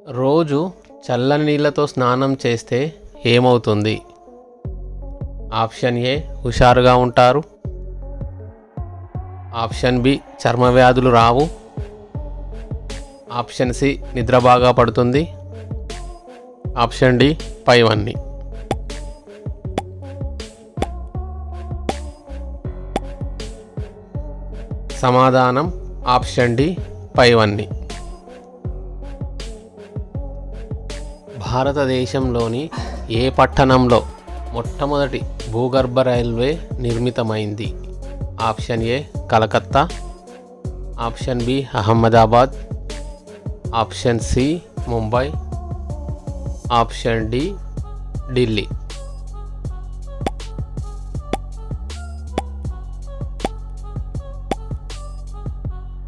రోజు చల్లని నీళ్ళతో స్నానం చేస్తే ఏమవుతుంది? ఆప్షన్ ఏ హుషారుగా ఉంటారు. ఆప్షన్ బి చర్మ వ్యాధులు రావు. ఆప్షన్ సి నిద్ర బాగా పడుతుంది. ఆప్షన్ డి పైవన్నీ. సమాధానం ఆప్షన్ డి పైవన్నీ. భారతదేశంలోని ఏ పట్టణంలో మొట్టమొదటి భూగర్భ రైల్వే నిర్మితమైంది? Option A Calcutta. Option B Ahmedabad. Option C Mumbai. Option D Delhi.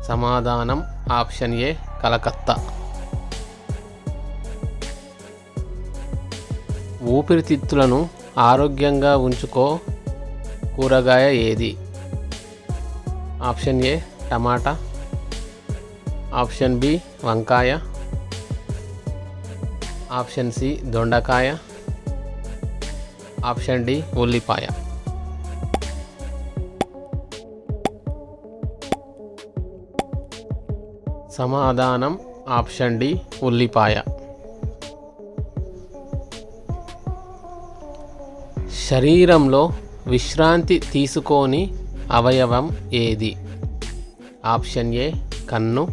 సమాధానం ఆప్షన్ ఏ కలకత్తా. ఊపిరితిత్తులను ఆరోగ్యంగా ఉంచుకో కూరగాయ ఏది? ఆప్షన్ ఏ టమాటా. ఆప్షన్ బి వంకాయ. ఆప్షన్ సి దొండకాయ. ఆప్షన్ డి ఉల్లిపాయ. సమాధానం ఆప్షన్ డి ఉల్లిపాయ. శరీరంలో విశ్రాంతి తీసుకోని అవయవం ఏది? ఆప్షన్ ఏ కన్ను.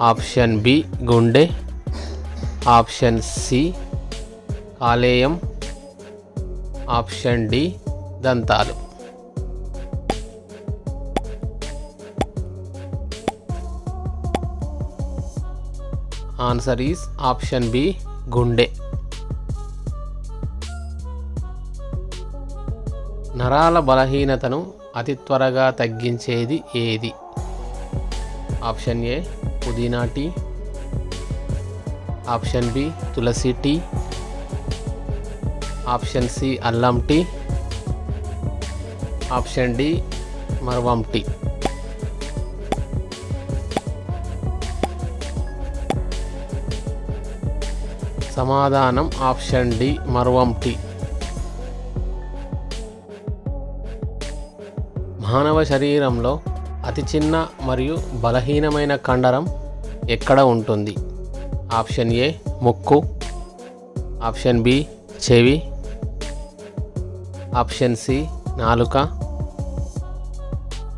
ఆప్షన్ బి గుండె. ఆప్షన్ సి కాలేయం. ఆప్షన్ డి దంతాలు. ఆన్సర్ ఈస్ ఆప్షన్ బి గుండె. నరాల బలహీనతను అతి త్వరగా తగ్గించేది ఏది? ఆప్షన్ ఏ పుదీనా tea. Option B tulsi tea. Option C అల్లం టీ. ఆప్షన్ డి మరవం టీ. సమాధానం ఆప్షన్ డి మరవం టీ. మానవ శరీరంలో అతి చిన్న మరియు బలహీనమైన కండరం ఎక్కడ ఉంటుంది? ఆప్షన్ ఏ ముక్కు. ఆప్షన్ బి చెవి. ఆప్షన్ సి నాలుక.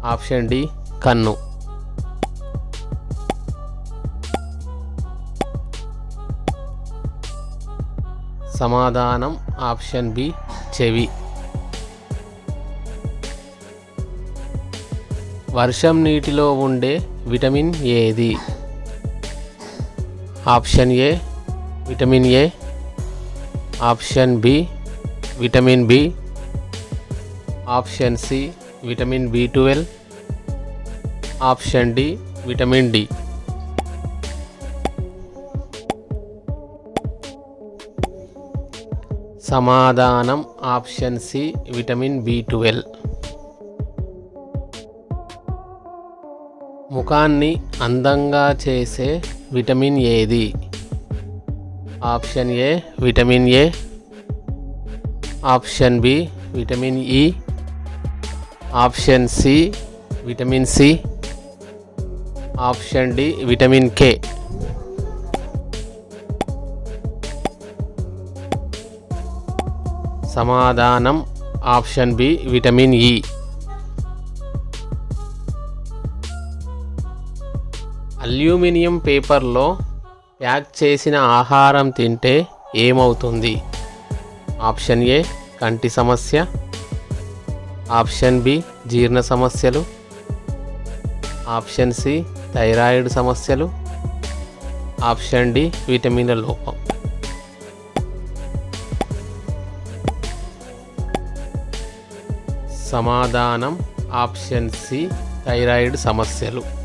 ఆప్షన్ డి కన్ను. సమాధానం ఆప్షన్ బి చెవి. వర్షం నీటిలో ఉండే విటమిన్ ఏది? Option A vitamin A. Option B vitamin B. Option C vitamin బి12. Option D vitamin D. సమాధానం ఆప్షన్ సి విటమిన్ బి12. ముఖాన్ని అందంగా చేసే విటమిన్ ఏది? Option A vitamin A. Option B vitamin E. Option C vitamin C. Option D vitamin K. సమాధానం option B vitamin E. Aluminium పేపర్లో pack చేసిన ఆహారం తింటే ఏమవుతుంది? ఆప్షన్ ఏ కంటి సమస్య. ఆప్షన్ బి జీర్ణ సమస్యలు. ఆప్షన్ సి థైరాయిడ్ సమస్యలు. ఆప్షన్ డి విటమిన్ల లోపం. సమాధానం ఆప్షన్ సి థైరాయిడ్ సమస్యలు.